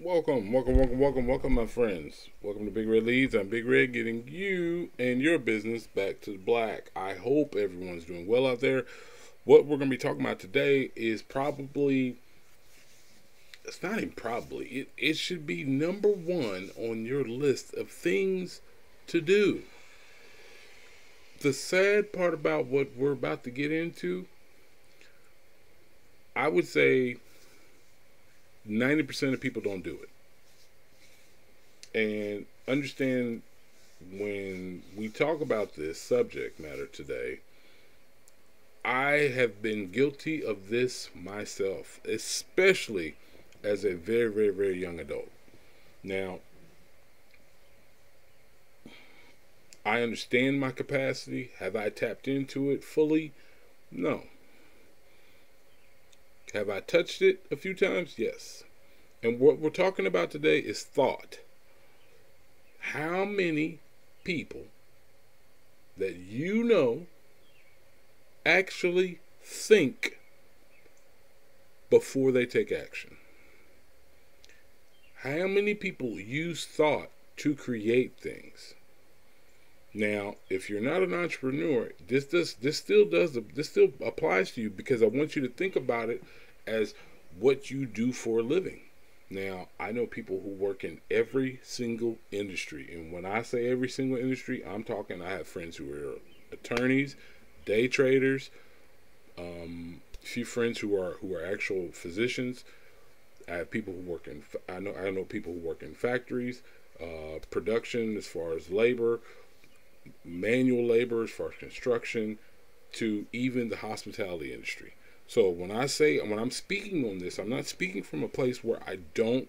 Welcome, my friends. Welcome to Big Red Leads. I'm Big Red, getting you and your business back to the black. I hope everyone's doing well out there. What we're going to be talking about today is it's not even probably, it should be number one on your list of things to do. The sad part about what we're about to get into, I would say 90% of people don't do it. And understand, when we talk about this subject matter today, I have been guilty of this myself, especially as a very, very, very young adult. Now, I understand my capacity. Have I tapped into it fully? No. Have I touched it a few times? Yes. And what we're talking about today is thought. How many people that you know actually think before they take action? How many people use thought to create things? Now, if you're not an entrepreneur, this still applies to you, because I want you to think about it as what you do for a living. Now, I know people who work in every single industry, and when I say every single industry, I'm talking, I have friends who are attorneys, day traders, a few friends who are actual physicians. I have people who work in, I know people who work in factories, production as far as labor, manual labor as far as construction, to even the hospitality industry. So when I'm speaking on this, I'm not speaking from a place where I don't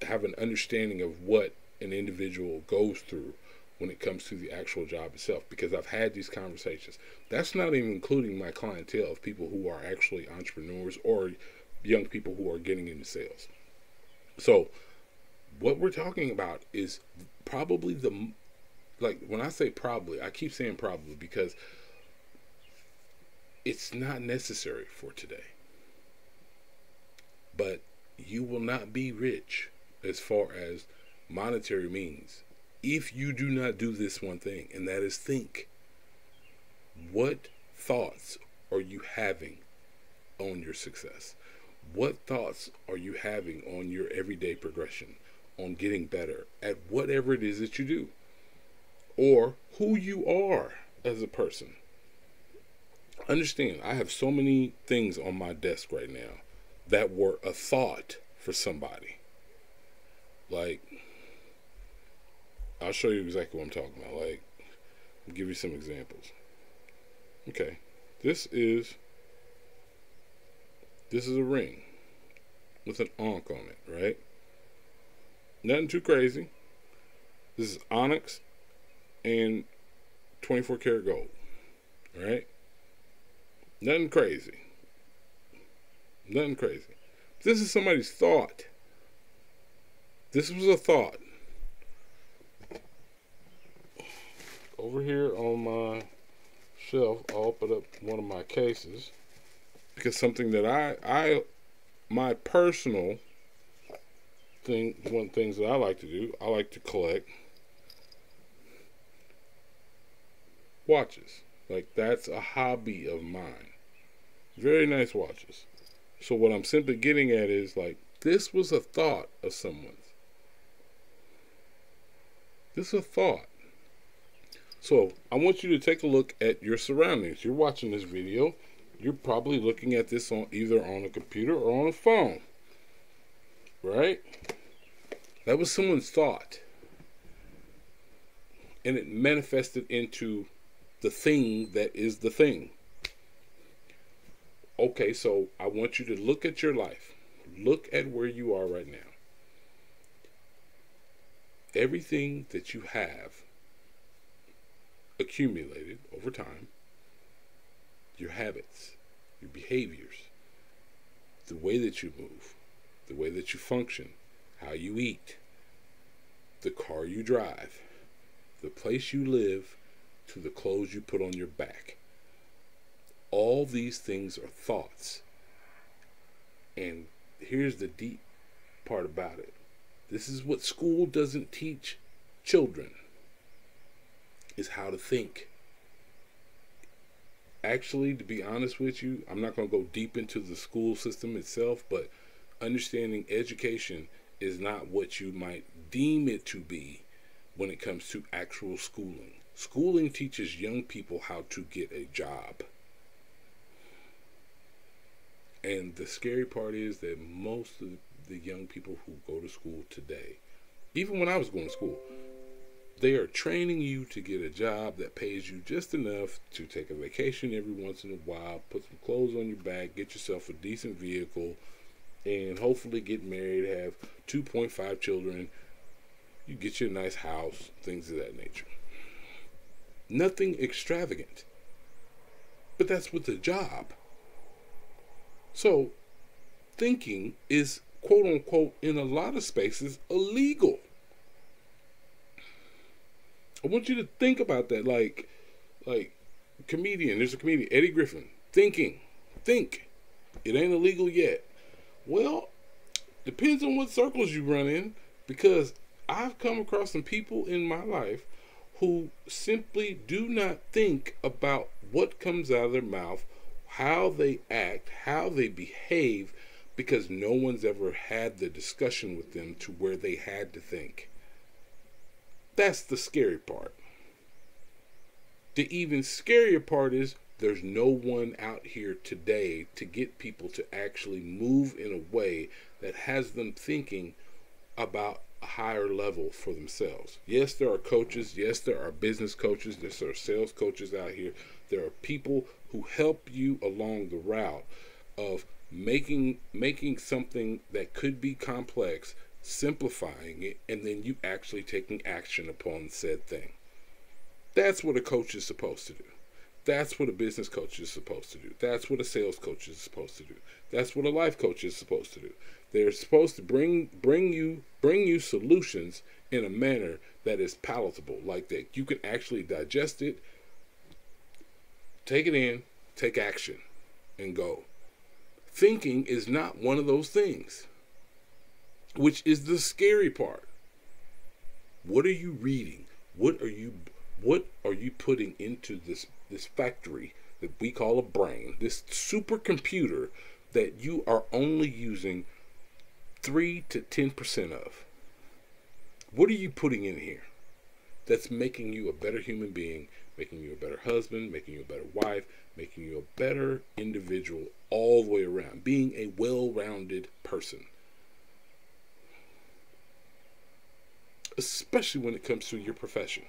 have an understanding of what an individual goes through when it comes to the actual job itself, because I've had these conversations. That's not even including my clientele of people who are actually entrepreneurs or young people who are getting into sales. So what we're talking about is probably when I say probably, I keep saying probably because it's not necessary for today. But you will not be rich as far as monetary means if you do not do this one thing, and that is think. What thoughts are you having on your success? What thoughts are you having on your everyday progression, on getting better at whatever it is that you do, or who you are as a person? Understand, I have so many things on my desk right now that were a thought for somebody. Like, I'll show you exactly what I'm talking about. Like, I'll give you some examples. Okay, this is a ring with an ankh on it, right? Nothing too crazy. This is onyx and 24 karat gold, right? Nothing crazy. Nothing crazy. This is somebody's thought. This was a thought. Over here on my shelf, I'll put up one of my cases, because something that my personal thing, one of the things that I like to do, I like to collect watches. Like, that's a hobby of mine. Very nice watches. So what I'm simply getting at is, like, this was a thought of someone's. This is a thought. So I want you to take a look at your surroundings. You're watching this video. You're probably looking at this either on a computer or on a phone. Right? That was someone's thought. And it manifested into the thing that is the thing. Okay, so I want you to look at your life. Look at where you are right now. Everything that you have accumulated over time, your habits, your behaviors, the way that you move, the way that you function, how you eat, the car you drive, the place you live, to the clothes you put on your back. All these things are thoughts. And here's the deep part about it. This is what school doesn't teach children, is how to think. Actually, to be honest with you, I'm not going to go deep into the school system itself, but understanding education is not what you might deem it to be when it comes to actual schooling. Schooling teaches young people how to get a job. And the scary part is that most of the young people who go to school today, even when I was going to school, they are training you to get a job that pays you just enough to take a vacation every once in a while, put some clothes on your back, get yourself a decent vehicle, and hopefully get married, have 2.5 children. You get you a nice house, things of that nature. Nothing extravagant. But that's with a job. So, thinking is, quote unquote, in a lot of spaces, illegal. I want you to think about that. Like comedian, there's a comedian, Eddie Griffin. Think. It ain't illegal yet. Well, depends on what circles you run in, because I've come across some people in my life who simply do not think about what comes out of their mouth, how they act, how they behave, because no one's ever had the discussion with them to where they had to think. That's the scary part. The even scarier part is there's no one out here today to get people to actually move in a way that has them thinking about a higher level for themselves. Yes, there are coaches. Yes, there are business coaches. There are sales coaches out here. There are people who help you along the route of making something that could be complex, simplifying it, and then you actually taking action upon said thing. That's what a coach is supposed to do. That's what a business coach is supposed to do. That's what a sales coach is supposed to do. That's what a life coach is supposed to do. They're supposed to bring you solutions in a manner that is palatable, like that you can actually digest it, take it in, take action, and go. Thinking is not one of those things, which is the scary part. What are you reading? What are you putting into this factory that we call a brain, this supercomputer that you are only using 3 to 10% of? What are you putting in here that's making you a better human being, making you a better husband, making you a better wife, making you a better individual all the way around, being a well-rounded person? Especially when it comes to your profession.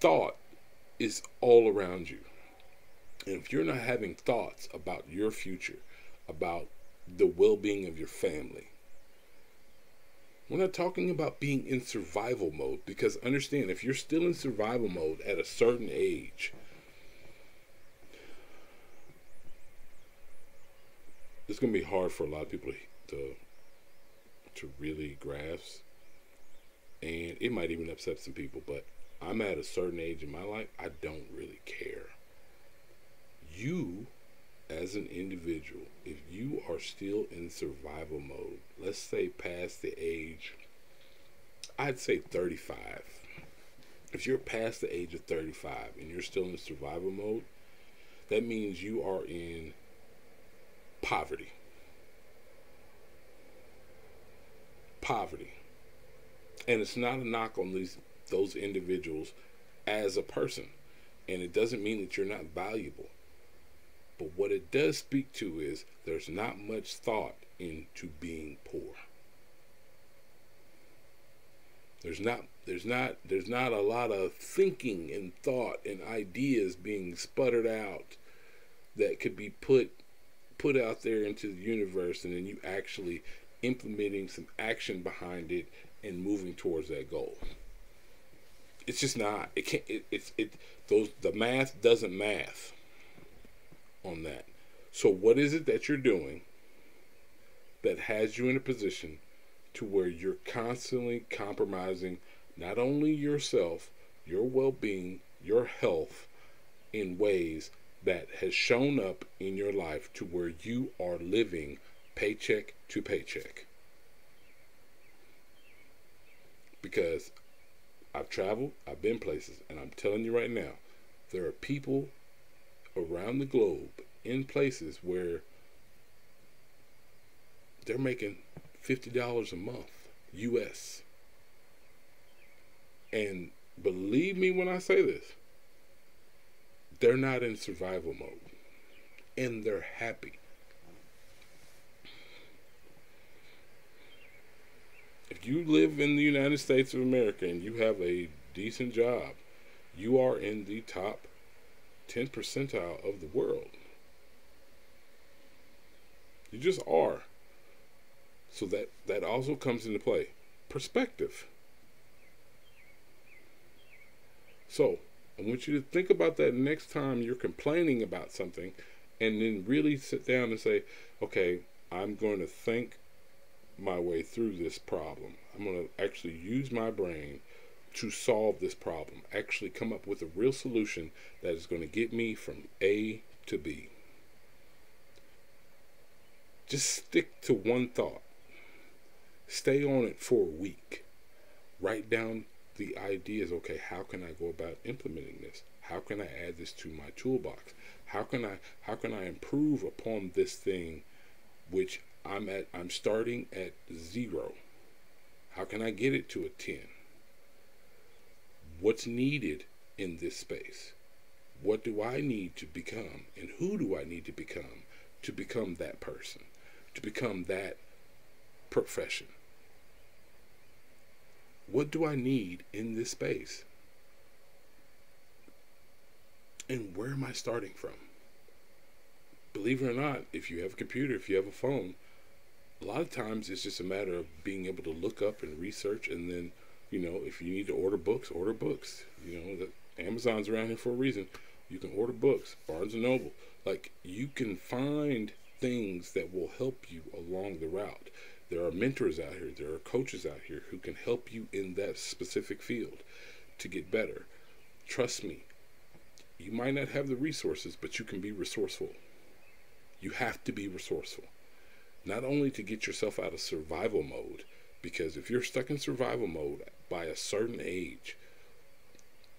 Thought is all around you. And if you're not having thoughts about your future, about the well-being of your family, we're not talking about being in survival mode, because understand, if you're still in survival mode at a certain age, it's going to be hard for a lot of people to really grasp, and it might even upset some people, but I'm at a certain age in my life, I don't really care. You, as an individual, if you are still in survival mode, let's say past the age, I'd say 35. If you're past the age of 35 and you're still in survival mode, that means you are in poverty. And it's not a knock on those individuals as a person, and it doesn't mean that you're not valuable, but what it does speak to is there's not much thought into being poor. There's not a lot of thinking and thought and ideas being sputtered out that could be put out there into the universe, and then you actually implementing some action behind it and moving towards that goal. It's just not. It can't. The math doesn't math on that. So what is it that you're doing that has you in a position to where you're constantly compromising not only yourself, your well-being, your health, in ways that has shown up in your life to where you are living paycheck to paycheck. Because I've traveled, I've been places, and I'm telling you right now, there are people around the globe in places where they're making $50 a month US. And believe me when I say this, they're not in survival mode. And they're happy. If you live in the United States of America and you have a decent job, you are in the top 10 percentile of the world. You just are. So that also comes into play. Perspective. So I want you to think about that next time you're complaining about something, and then really sit down and say, okay, I'm going to think my way through this problem. I'm going to actually use my brain to solve this problem. Actually come up with a real solution that is going to get me from A to B. Just stick to one thought. Stay on it for a week. Write down the ideas. Okay, how can I go about implementing this? How can I add this to my toolbox? How can I improve upon this thing which I'm starting at 0? How can I get it to a 10? What's needed in this space? What do I need to become? And who do I need to become that person, to become that profession? What do I need in this space? And where am I starting from? Believe it or not, if you have a computer, if you have a phone, a lot of times it's just a matter of being able to look up and research, and then, if you need to order books, order books. Amazon's around here for a reason. You can order books, Barnes & Noble. Like, you can find things that will help you along the route. There are mentors out here, there are coaches out here who can help you in that specific field to get better. Trust me, you might not have the resources, but you can be resourceful. You have to be resourceful. Not only to get yourself out of survival mode, because if you're stuck in survival mode by a certain age,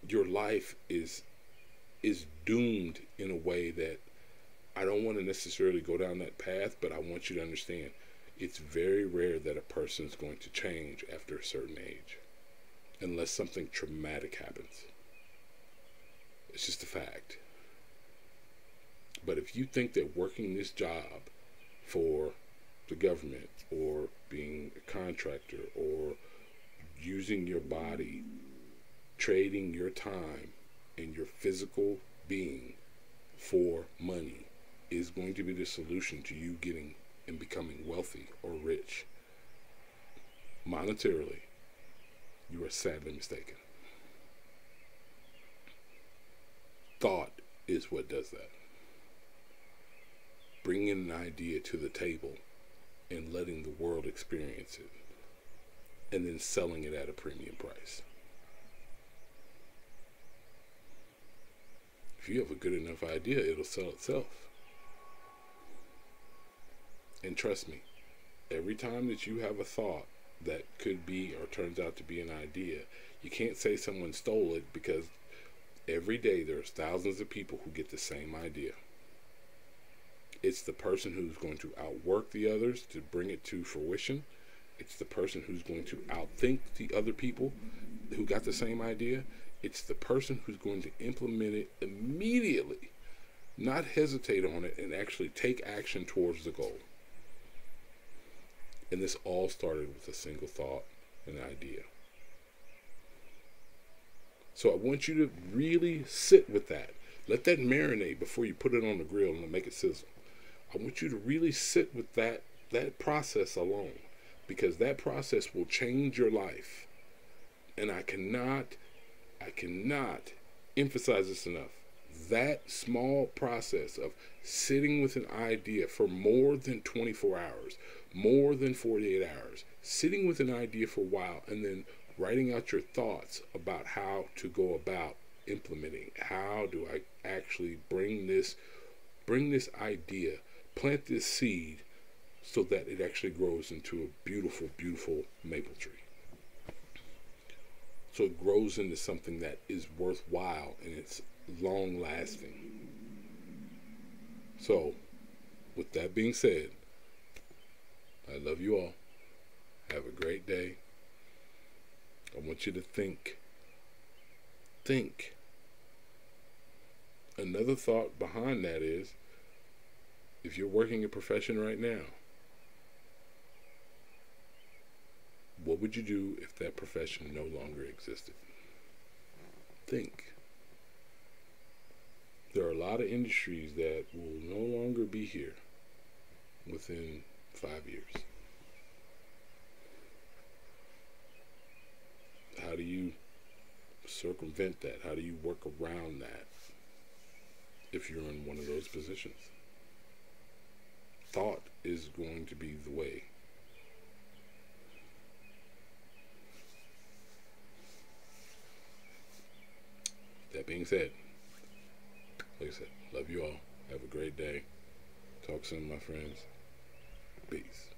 your life is doomed in a way that I don't want to necessarily go down that path, but I want you to understand it's very rare that a person's going to change after a certain age, unless something traumatic happens. It's just a fact. But if you think that working this job for the government, or being a contractor, or using your body, trading your time and your physical being for money is going to be the solution to you getting and becoming wealthy or rich monetarily, you are sadly mistaken. Thought is what does that. Bringing an idea to the table and letting the world experience it, and then selling it at a premium price. If you have a good enough idea, it'll sell itself. And trust me, every time that you have a thought that could be or turns out to be an idea, you can't say someone stole it, because every day there's thousands of people who get the same idea. It's the person who's going to outwork the others to bring it to fruition. It's the person who's going to outthink the other people who got the same idea. It's the person who's going to implement it immediately, not hesitate on it, and actually take action towards the goal. And this all started with a single thought, an idea. So I want you to really sit with that. Let that marinate before you put it on the grill and make it sizzle. I want you to really sit with that process alone, because that process will change your life. And I cannot emphasize this enough. That small process of sitting with an idea for more than 24 hours, more than 48 hours, sitting with an idea for a while, and then writing out your thoughts about how to go about implementing. How do I actually bring this idea, plant this seed so that it actually grows into a beautiful, beautiful maple tree. So it grows into something that is worthwhile and it's long lasting. So, with that being said, I love you all. Have a great day. I want you to think. Think. Another thought behind that is, if you're working a profession right now, what would you do if that profession no longer existed? Think. There are a lot of industries that will no longer be here within 5 years. How do you circumvent that? How do you work around that if you're in one of those positions? Thought is going to be the way. That being said, like I said, love you all. Have a great day. Talk soon, my friends. Peace.